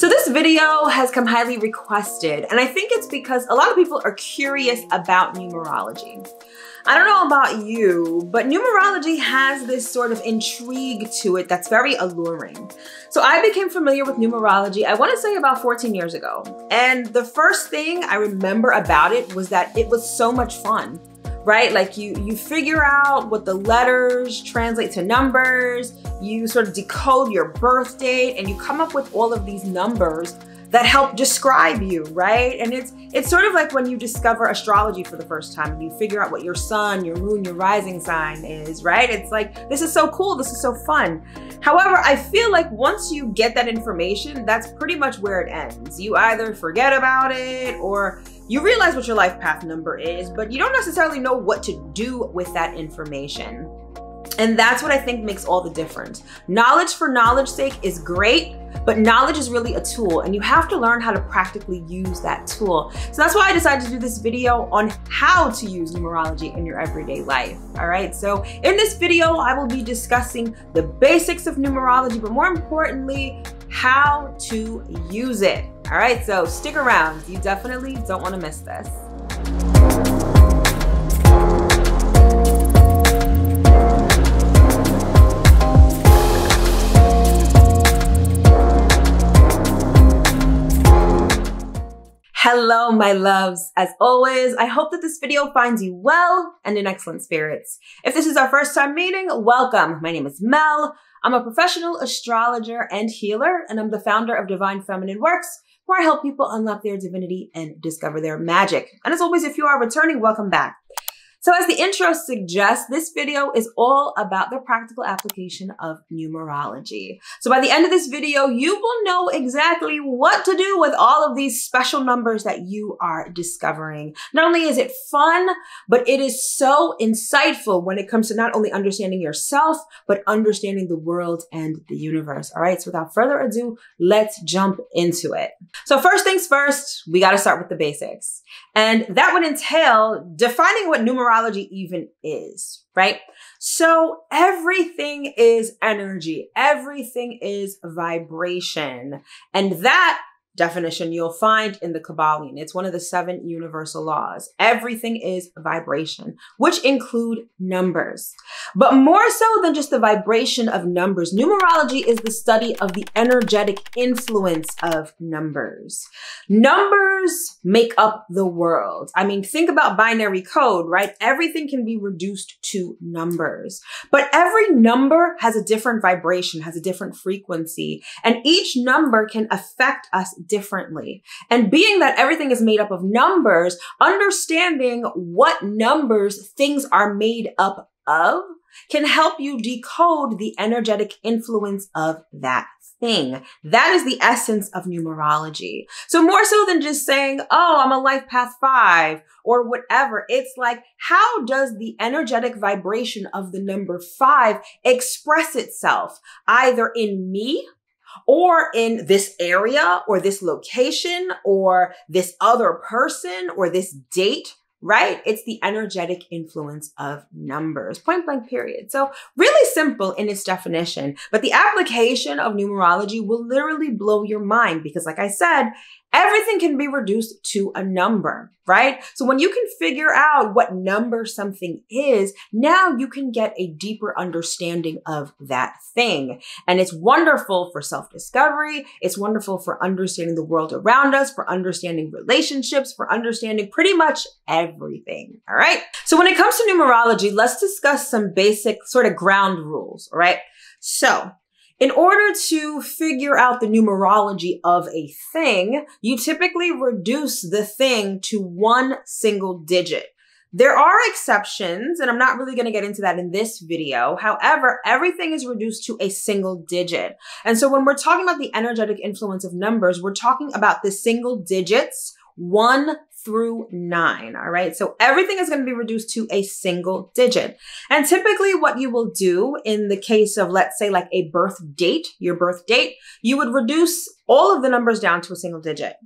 So this video has come highly requested, and I think it's because a lot of people are curious about numerology. I don't know about you, but numerology has this sort of intrigue to it that's very alluring. So I became familiar with numerology, I want to say about 14 years ago. And the first thing I remember about it was that it was so much fun, right? Like you figure out what the letters translate to numbers, you sort of decode your birth date, and you come up with all of these numbers that help describe you, right? And it's sort of like when you discover astrology for the first time and you figure out what your sun, your moon, your rising sign is, right? It's like, this is so cool, this is so fun. However, I feel like once you get that information, that's pretty much where it ends. You either forget about it or you realize what your life path number is, but you don't necessarily know what to do with that information. And that's what I think makes all the difference. Knowledge for knowledge's sake is great, but knowledge is really a tool and you have to learn how to practically use that tool. So that's why I decided to do this video on how to use numerology in your everyday life. All right, so in this video, I will be discussing the basics of numerology, but more importantly, how to use it. All right, so stick around. You definitely don't want to miss this. Hello, my loves. As always, I hope that this video finds you well and in excellent spirits. If this is our first time meeting, welcome. My name is Mel. I'm a professional astrologer and healer, and I'm the founder of Divine Feminine Works, where I help people unlock their divinity and discover their magic. And as always, if you are returning, welcome back. So as the intro suggests, this video is all about the practical application of numerology. So by the end of this video, you will know exactly what to do with all of these special numbers that you are discovering. Not only is it fun, but it is so insightful when it comes to not only understanding yourself, but understanding the world and the universe. All right, so without further ado, let's jump into it. So first things first, we got to start with the basics. And that would entail defining what numerology even is, right? So everything is energy. Everything is vibration. And that definition you'll find in the Kabbalion. It's one of the 7 universal laws. Everything is vibration, which include numbers. But more so than just the vibration of numbers, numerology is the study of the energetic influence of numbers. Numbers make up the world. I mean, think about binary code, right? Everything can be reduced to numbers. But every number has a different vibration, has a different frequency, and each number can affect us differently. And being that everything is made up of numbers, understanding what numbers things are made up of can help you decode the energetic influence of that thing. That is the essence of numerology. So more so than just saying, oh, I'm a life path 5 or whatever. It's like, how does the energetic vibration of the number 5 express itself either in me or in this area or this location or this other person or this date, right? It's the energetic influence of numbers, point blank period. So really simple in its definition, but the application of numerology will literally blow your mind because like I said, everything can be reduced to a number, right? So when you can figure out what number something is, now you can get a deeper understanding of that thing. And it's wonderful for self-discovery. It's wonderful for understanding the world around us, for understanding relationships, for understanding pretty much everything, all right? So when it comes to numerology, let's discuss some basic sort of ground rules, all right? So in order to figure out the numerology of a thing, you typically reduce the thing to one single digit. There are exceptions, and I'm not really going to get into that in this video. However, everything is reduced to a single digit. And so when we're talking about the energetic influence of numbers, we're talking about the single digits 1 through 9, all right? So everything is going to be reduced to a single digit. And typically what you will do in the case of, let's say, like a birth date, your birth date, you would reduce all of the numbers down to a single digit.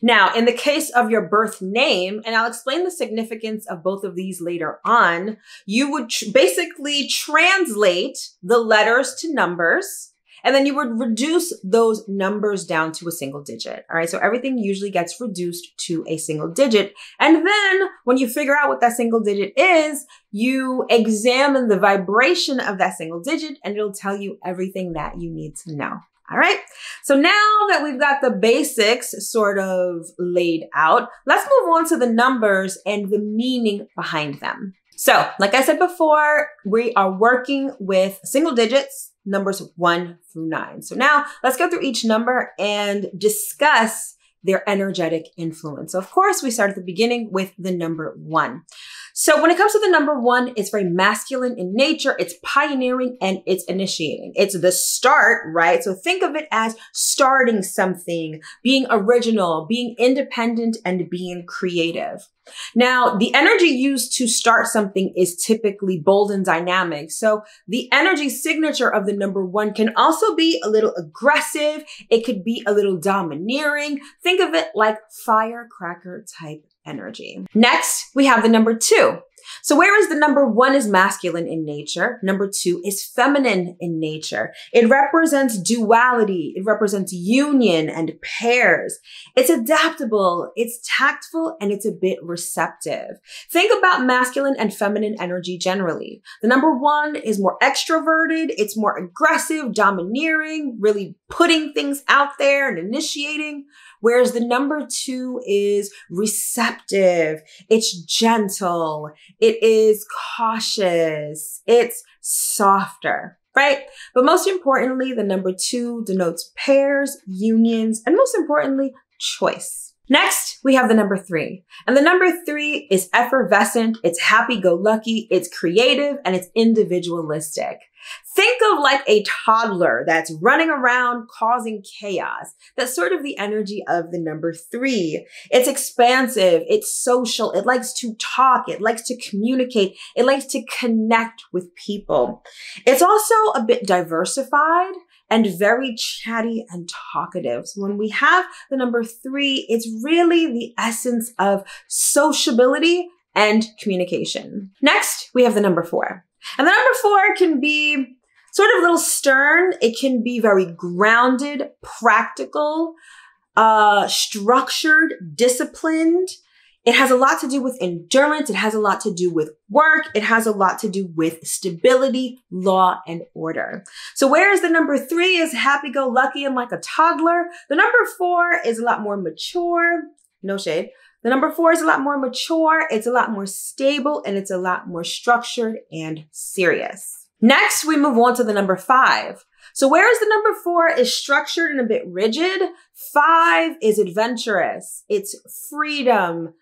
Now, in the case of your birth name, and I'll explain the significance of both of these later on, you would basically translate the letters to numbers And then you would reduce those numbers down to a single digit. All right. So everything usually gets reduced to a single digit. And then when you figure out what that single digit is, you examine the vibration of that single digit and it'll tell you everything that you need to know. All right. So now that we've got the basics sort of laid out, let's move on to the numbers and the meaning behind them. So like I said before, we are working with single digits, numbers 1 through 9. So now let's go through each number and discuss their energetic influence. So of course, we start at the beginning with the number 1. So when it comes to the number 1, it's very masculine in nature. It's pioneering and it's initiating. It's the start, right? So think of it as starting something, being original, being independent, and being creative. Now, the energy used to start something is typically bold and dynamic. So the energy signature of the number 1 can also be a little aggressive. It could be a little domineering. Think of it like firecracker type energy. Next, we have the number 2. So whereas the number 1 is masculine in nature, number 2 is feminine in nature. It represents duality. It represents union and pairs. It's adaptable, it's tactful, and it's a bit receptive. Think about masculine and feminine energy generally. The number 1 is more extroverted. It's more aggressive, domineering, really putting things out there and initiating. Whereas the number 2 is receptive, it's gentle, it is cautious, it's softer, right? But most importantly, the number 2 denotes pairs, unions, and most importantly, choice. Next, we have the number 3. And the number 3 is effervescent, it's happy-go-lucky, it's creative, and it's individualistic. Think of like a toddler that's running around causing chaos. That's sort of the energy of the number 3. It's expansive, it's social, it likes to talk, it likes to communicate, it likes to connect with people. It's also a bit diversified and very chatty and talkative. So when we have the number 3, it's really the essence of sociability and communication. Next, we have the number 4. And the number 4 can be sort of a little stern. It can be very grounded, practical, structured, disciplined. It has a lot to do with endurance. It has a lot to do with work. It has a lot to do with stability, law, and order. So whereas the number 3 is happy-go-lucky and like a toddler, the number 4 is a lot more mature. No shade. The number 4 is a lot more mature, it's a lot more stable, and it's a lot more structured and serious. Next, we move on to the number 5. So whereas the number 4 is structured and a bit rigid, 5 is adventurous, it's freedom,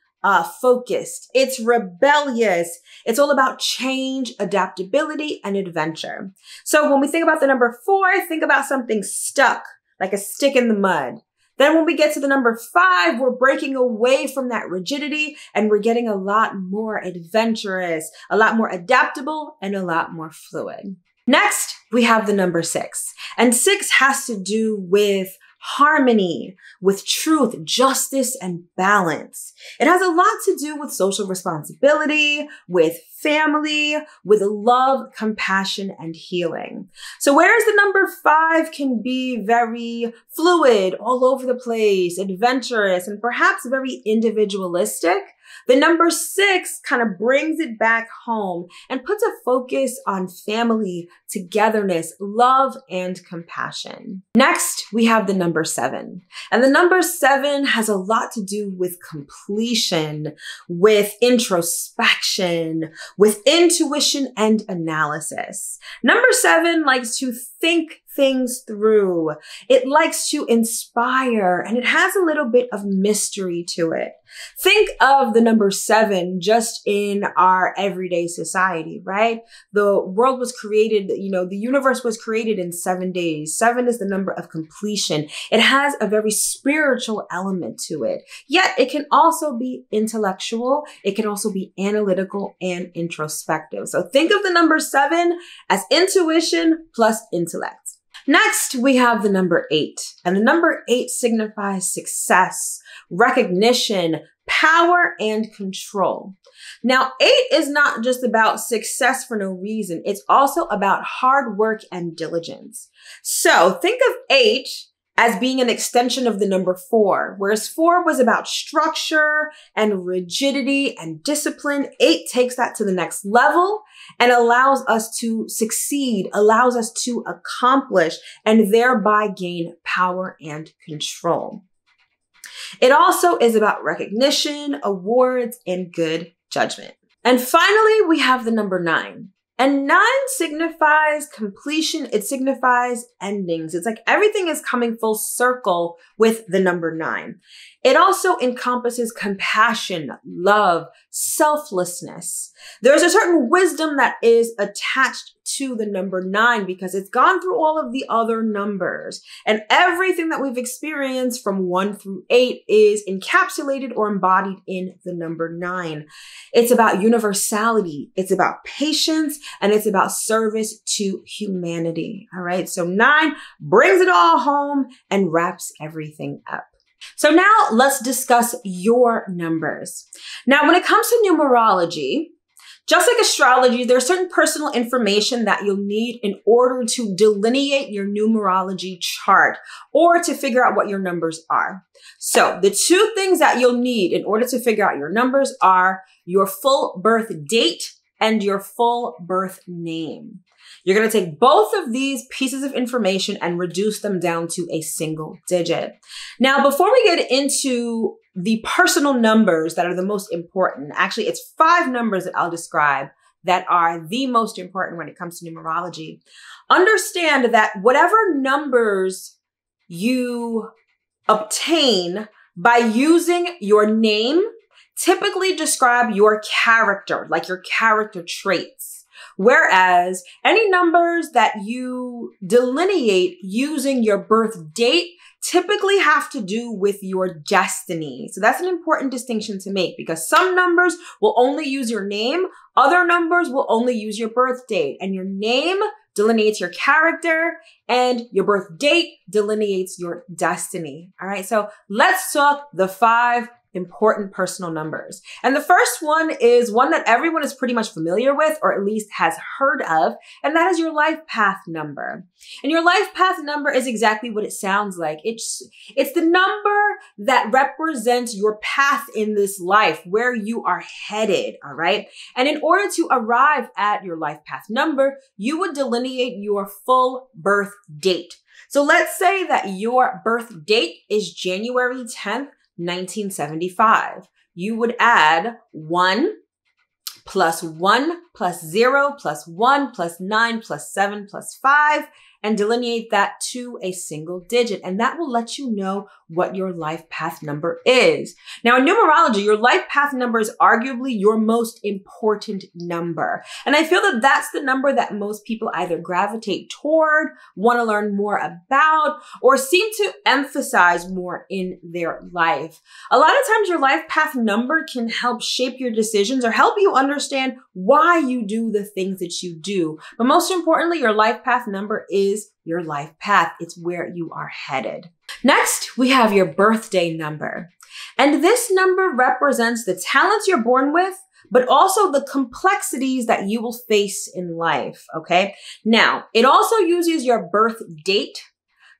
focused, it's rebellious, it's all about change, adaptability, and adventure. So when we think about the number 4, think about something stuck, like a stick in the mud. Then when we get to the number 5, we're breaking away from that rigidity and we're getting a lot more adventurous, a lot more adaptable, and a lot more fluid. Next, we have the number 6. And 6 has to do with harmony, with truth, justice, and balance. It has a lot to do with social responsibility, with family, with love, compassion, and healing. So whereas the number 5 can be very fluid, all over the place, adventurous, and perhaps very individualistic, the number 6 kind of brings it back home and puts a focus on family, togetherness, love, and compassion. Next, we have the number 7. And the number 7 has a lot to do with completion, with introspection, with intuition and analysis. Number 7 likes to think things through. It likes to inspire, and it has a little bit of mystery to it. Think of the number 7 just in our everyday society, right? The world was created, the universe was created in 7 days. 7 is the number of completion. It has a very spiritual element to it. Yet it can also be intellectual. It can also be analytical and introspective. So think of the number 7 as intuition plus intellect. Next, we have the number 8, and the number 8 signifies success, recognition, power and control. Now, 8 is not just about success for no reason. It's also about hard work and diligence. So think of 8 as being an extension of the number 4, whereas 4 was about structure and rigidity and discipline. 8 takes that to the next level and allows us to succeed, allows us to accomplish, and thereby gain power and control. It also is about recognition, awards, and good judgment. And finally, we have the number 9. And 9 signifies completion. It signifies endings. It's like everything is coming full circle with the number 9. It also encompasses compassion, love, selflessness. There's a certain wisdom that is attached to the number 9 because it's gone through all of the other numbers. And everything that we've experienced from 1 through 8 is encapsulated or embodied in the number 9. It's about universality. It's about patience, and it's about service to humanity. All right. So 9 brings it all home and wraps everything up. So now let's discuss your numbers. Now, when it comes to numerology, just like astrology, there's certain personal information that you'll need in order to delineate your numerology chart or to figure out what your numbers are. So the 2 things that you'll need in order to figure out your numbers are your full birth date and your full birth name. You're going to take both of these pieces of information and reduce them down to a single digit. Now, before we get into the personal numbers that are the most important, actually, it's 5 numbers that I'll describe that are the most important when it comes to numerology. Understand that whatever numbers you obtain by using your name typically describe your character, like your character traits. Whereas any numbers that you delineate using your birth date typically have to do with your destiny. So that's an important distinction to make because some numbers will only use your name. Other numbers will only use your birth date, and your name delineates your character and your birth date delineates your destiny. All right. So let's talk the 5 important personal numbers. And the first one is one that everyone is pretty much familiar with, or at least has heard of, and that is your life path number. And your life path number is exactly what it sounds like. It's the number that represents your path in this life, where you are headed, all right? And in order to arrive at your life path number, you would delineate your full birth date. So let's say that your birth date is January 10th, 1975. You would add 1 plus 1 plus 0 plus 1 plus 9 plus 7 plus 5 and delineate that to a single digit. And that will let you know what your life path number is. Now, in numerology, your life path number is arguably your most important number. And I feel that that's the number that most people either gravitate toward, want to learn more about, or seem to emphasize more in their life. A lot of times your life path number can help shape your decisions or help you understand why you do the things that you do. But most importantly, your life path number is your life path. It's where you are headed. Next, we have your birthday number. And this number represents the talents you're born with, but also the complexities that you will face in life, okay? Now, it also uses your birth date,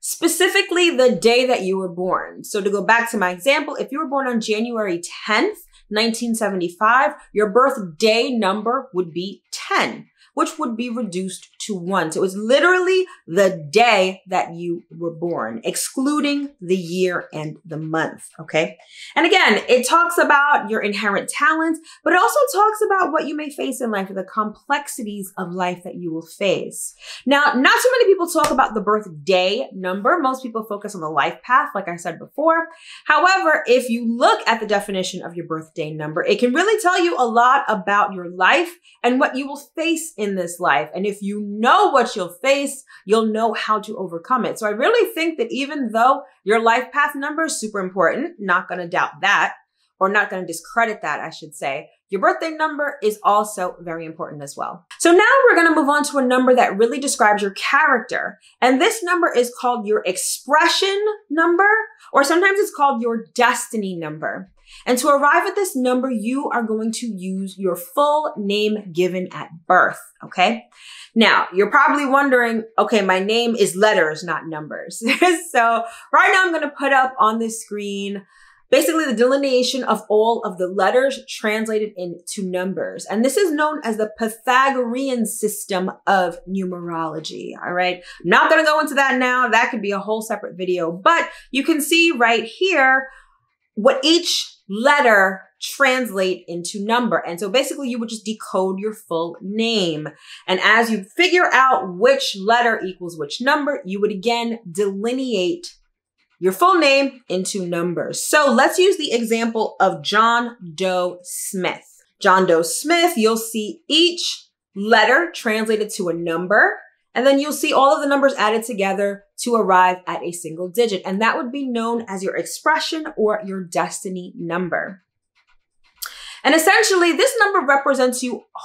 specifically the day that you were born. So to go back to my example, if you were born on January 10th, 1975, your birthday number would be 10, which would be reduced to 1. So it's literally the day that you were born, excluding the year and the month, okay? And again, it talks about your inherent talents, but it also talks about what you may face in life, the complexities of life that you will face. Now, not too many people talk about the birthday number. Most people focus on the life path, like I said before. However, if you look at the definition of your birthday number, it can really tell you a lot about your life and what you will face in this life. And if you know what you'll face, you'll know how to overcome it. So I really think that even though your life path number is super important, not going to doubt that, or not going to discredit that, I should say, your birthday number is also very important as well. So now we're going to move on to a number that really describes your character. And this number is called your expression number, or sometimes it's called your destiny number. And to arrive at this number, you are going to use your full name given at birth, okay? Now, you're probably wondering, okay, my name is letters, not numbers. So right now I'm going to put up on the screen basically the delineation of all of the letters translated into numbers. And this is known as the Pythagorean system of numerology, all right? I'm not going to go into that now. That could be a whole separate video, but you can see right here what each letter translate into number. And so basically you would just decode your full name. And as you figure out which letter equals which number, you would again delineate your full name into numbers. So let's use the example of John Doe Smith. John Doe Smith, you'll see each letter translated to a number, and then you'll see all of the numbers added together to arrive at a single digit. And that would be known as your expression or your destiny number. And essentially, this number represents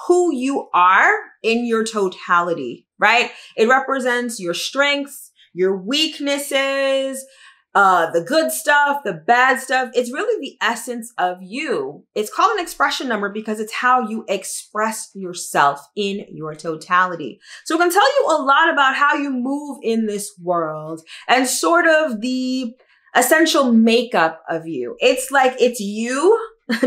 who you are in your totality, right? It represents your strengths, your weaknesses, the good stuff, the bad stuff. It's really the essence of you. It's called an expression number because it's how you express yourself in your totality. So it can tell you a lot about how you move in this world and sort of the essential makeup of you. It's like it's you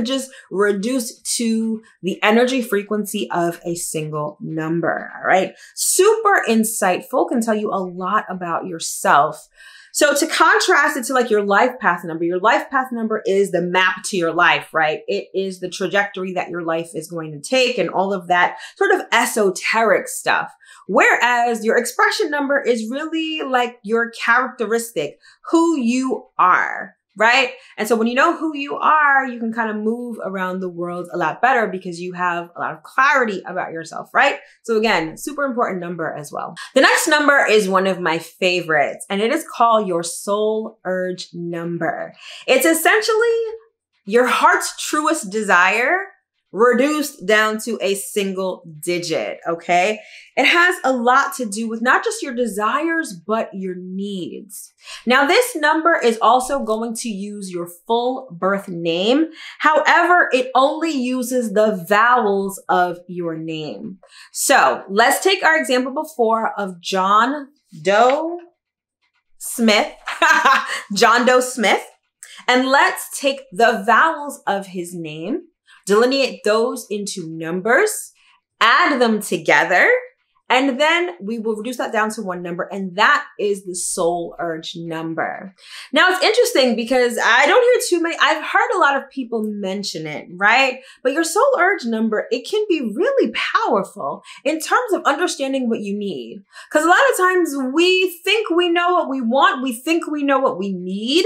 just reduced to the energy frequency of a single number. All right. Super insightful, can tell you a lot about yourself. So to contrast it to like your life path number is the map to your life, right? It is the trajectory that your life is going to take and all of that sort of esoteric stuff. Whereas your expression number is really like your characteristic, who you are, right? And so when you know who you are, you can kind of move around the world a lot better because you have a lot of clarity about yourself, right? So again, super important number as well. The next number is one of my favorites, and it is called your soul urge number. It's essentially your heart's truest desire reduced down to a single digit, okay? It has a lot to do with not just your desires, but your needs. Now, this number is also going to use your full birth name. However, it only uses the vowels of your name. So let's take our example before of John Doe Smith, John Doe Smith, and let's take the vowels of his name, delineate those into numbers, add them together, and then we will reduce that down to one number, and that is the soul urge number. Now, it's interesting because I don't hear too many, I've heard a lot of people mention it, right? But your soul urge number, it can be really powerful in terms of understanding what you need. Because a lot of times we think we know what we want, we think we know what we need,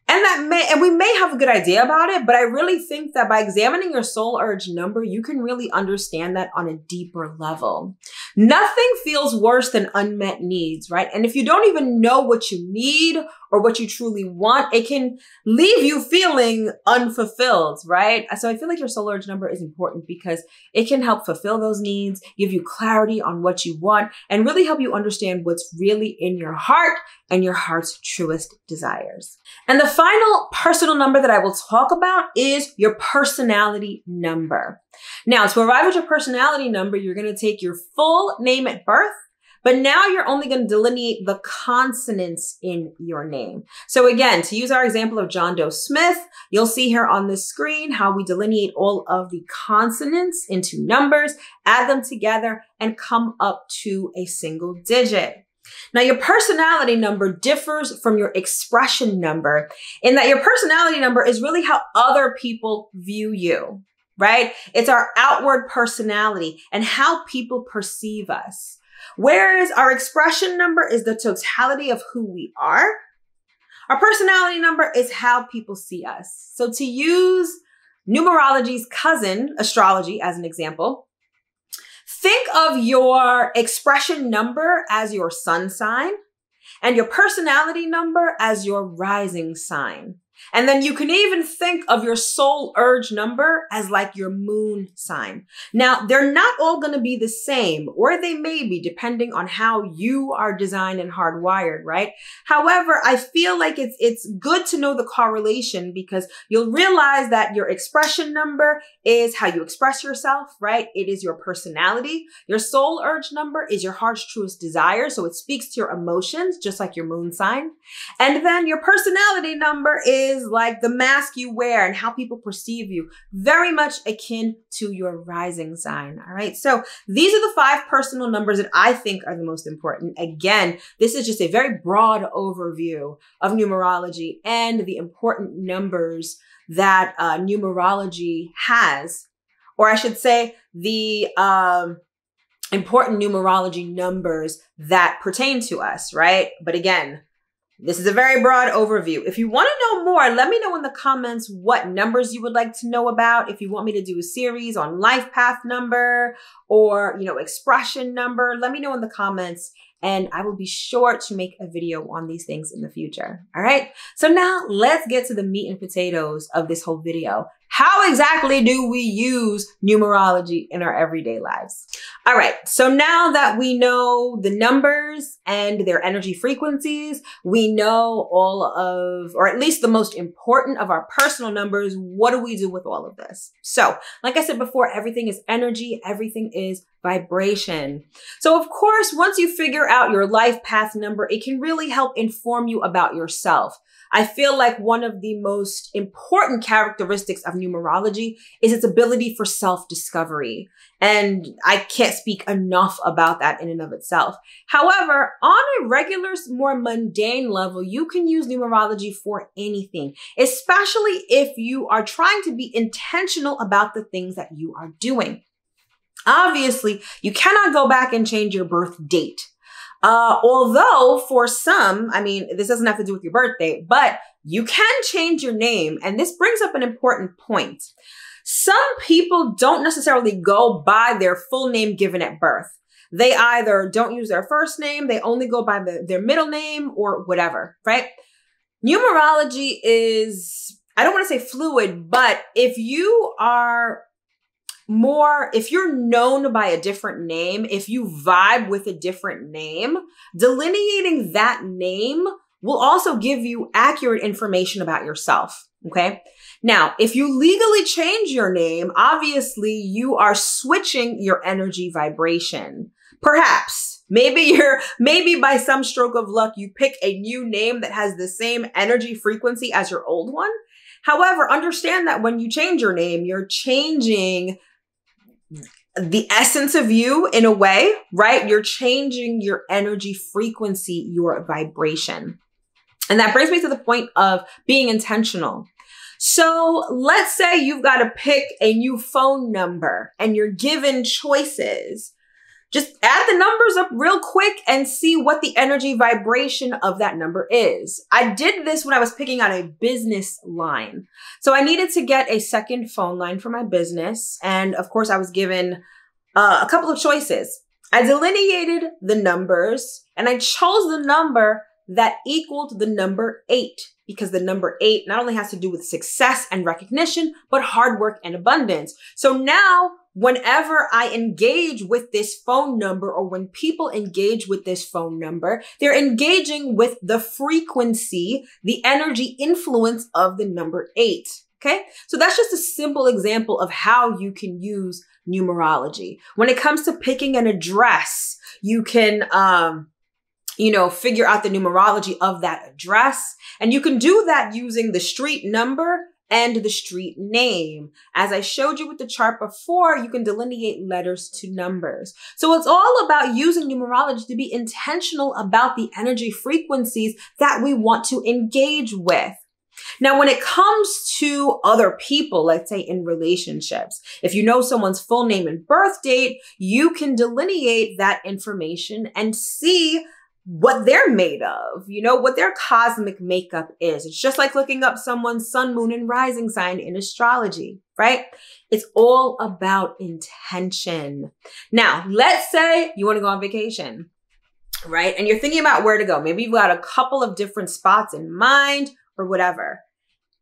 and we may have a good idea about it, but I really think that by examining your soul urge number, you can really understand that on a deeper level. Nothing feels worse than unmet needs, right? And if you don't even know what you need or what you truly want, it can leave you feeling unfulfilled, right? So I feel like your soul urge number is important because it can help fulfill those needs, give you clarity on what you want, and really help you understand what's really in your heart and your heart's truest desires. And the final personal number that I will talk about is your personality number. Now, to arrive at your personality number, you're going to take your full name at birth, but now you're only going to delineate the consonants in your name. So again, to use our example of John Doe Smith, you'll see here on the screen how we delineate all of the consonants into numbers, add them together, and come up to a single digit. Now, your personality number differs from your expression number in that your personality number is really how other people view you, right? It's our outward personality and how people perceive us. Whereas our expression number is the totality of who we are. Our personality number is how people see us. So to use numerology's cousin, astrology, as an example, think of your expression number as your sun sign and your personality number as your rising sign. And then you can even think of your soul urge number as like your moon sign. Now, they're not all going to be the same, or they may be depending on how you are designed and hardwired, right? However, I feel like it's good to know the correlation, because you'll realize that your expression number is how you express yourself, right? It is your personality. Your soul urge number is your heart's truest desire. So it speaks to your emotions, just like your moon sign. And then your personality number is like the mask you wear and how people perceive you, very much akin to your rising sign. All right. So these are the 5 personal numbers that I think are the most important. Again, this is just a very broad overview of numerology and the important numbers that numerology has, or I should say the important numerology numbers that pertain to us, right? But again, this is a very broad overview. If you want to know more, let me know in the comments what numbers you would like to know about. If you want me to do a series on life path number or, expression number, let me know in the comments, and I will be sure to make a video on these things in the future. All right. So now let's get to the meat and potatoes of this whole video. How exactly do we use numerology in our everyday lives? All right. So now that we know the numbers and their energy frequencies, we know all of, or at least the most important of our personal numbers. What do we do with all of this? So like I said before, everything is energy. Everything is vibration. So of course, once you figure out your life path number, it can really help inform you about yourself. I feel like one of the most important characteristics of numerology is its ability for self-discovery. And I can't speak enough about that in and of itself. However, on a regular, more mundane level, you can use numerology for anything, especially if you are trying to be intentional about the things that you are doing. Obviously, you cannot go back and change your birth date. Although for some, this doesn't have to do with your birthday, but you can change your name. And this brings up an important point. Some people don't necessarily go by their full name given at birth. They either don't use their first name, they only go by their middle name or whatever, right? Numerology is, I don't want to say fluid, but if you're known by a different name, if you vibe with a different name, delineating that name will also give you accurate information about yourself. Okay. Now, if you legally change your name, obviously you are switching your energy vibration. Perhaps, maybe by some stroke of luck, you pick a new name that has the same energy frequency as your old one. However, understand that when you change your name, you're changing the essence of you in a way, right? You're changing your energy frequency, your vibration. And that brings me to the point of being intentional. So let's say you've got to pick a new phone number and you're given choices. Just add the numbers up real quick and see what the energy vibration of that number is. I did this when I was picking out a business line. So I needed to get a second phone line for my business. And of course, I was given a couple of choices. I delineated the numbers and I chose the number that equaled the number 8, because the number 8 not only has to do with success and recognition, but hard work and abundance. So now, whenever I engage with this phone number, or when people engage with this phone number, they're engaging with the frequency, the energy influence of the number 8. Okay. So that's just a simple example of how you can use numerology. When it comes to picking an address, you can, figure out the numerology of that address. And you can do that using the street number and the street name. As I showed you with the chart before, you can delineate letters to numbers. So it's all about using numerology to be intentional about the energy frequencies that we want to engage with. Now, when it comes to other people, let's say in relationships, if you know someone's full name and birth date, you can delineate that information and see what they're made of, what their cosmic makeup is. It's just like looking up someone's sun, moon, and rising sign in astrology, right? It's all about intention. Now, let's say you want to go on vacation, right? And you're thinking about where to go. Maybe you've got a couple of different spots in mind or whatever.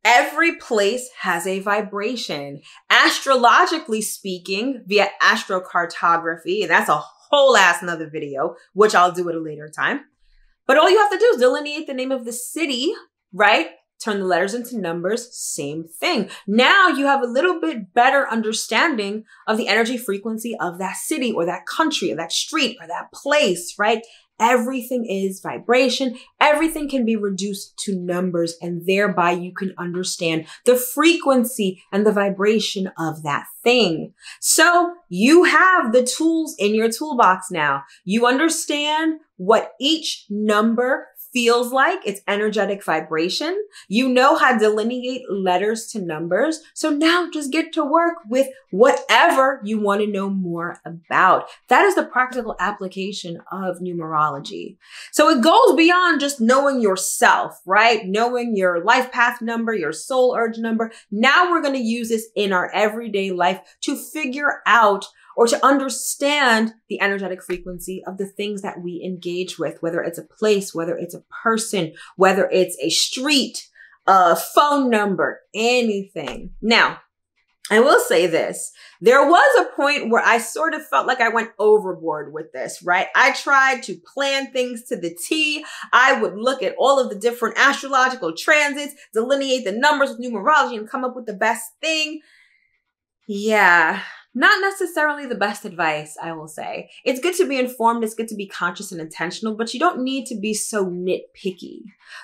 Every place has a vibration. Astrologically speaking, via astrocartography, and that's a whole ass another video, which I'll do at a later time. But all you have to do is delineate the name of the city, right? Turn the letters into numbers, same thing. Now you have a little bit better understanding of the energy frequency of that city or that country or that street or that place, right? Everything is vibration. Everything can be reduced to numbers, and thereby you can understand the frequency and the vibration of that thing. So you have the tools in your toolbox now. You understand what each number feels like, its energetic vibration. You know how to delineate letters to numbers. So now just get to work with whatever you want to know more about. That is the practical application of numerology. So it goes beyond just knowing yourself, right? Knowing your life path number, your soul urge number. Now we're going to use this in our everyday life to figure out or to understand the energetic frequency of the things that we engage with, whether it's a place, whether it's a person, whether it's a street, a phone number, anything. Now, I will say this. There was a point where I sort of felt like I went overboard with this, right? I tried to plan things to the T. I would look at all of the different astrological transits, delineate the numbers with numerology, and come up with the best thing. Yeah. Not necessarily the best advice, I will say. It's good to be informed, it's good to be conscious and intentional, but you don't need to be so nitpicky.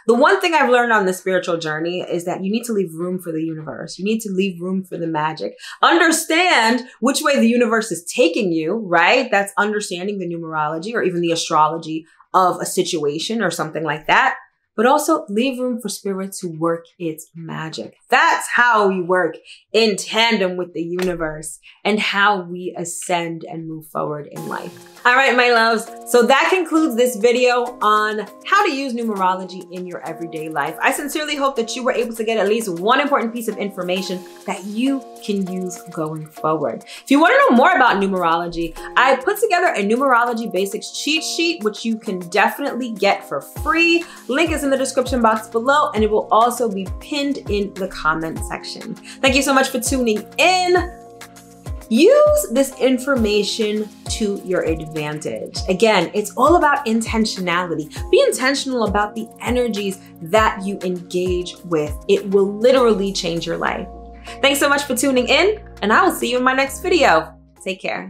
The one thing I've learned on this spiritual journey is that you need to leave room for the universe. You need to leave room for the magic. Understand which way the universe is taking you, right? That's understanding the numerology or even the astrology of a situation or something like that. But also leave room for spirit to work its magic. That's how we work in tandem with the universe and how we ascend and move forward in life. All right, my loves. So that concludes this video on how to use numerology in your everyday life. I sincerely hope that you were able to get at least one important piece of information that you can use going forward. If you want to know more about numerology, I put together a numerology basics cheat sheet, which you can definitely get for free. Link is in the description box below, and it will also be pinned in the comment section. Thank you so much for tuning in. Use this information to your advantage. Again, it's all about intentionality. Be intentional about the energies that you engage with. It will literally change your life. Thanks so much for tuning in, and I will see you in my next video. Take care.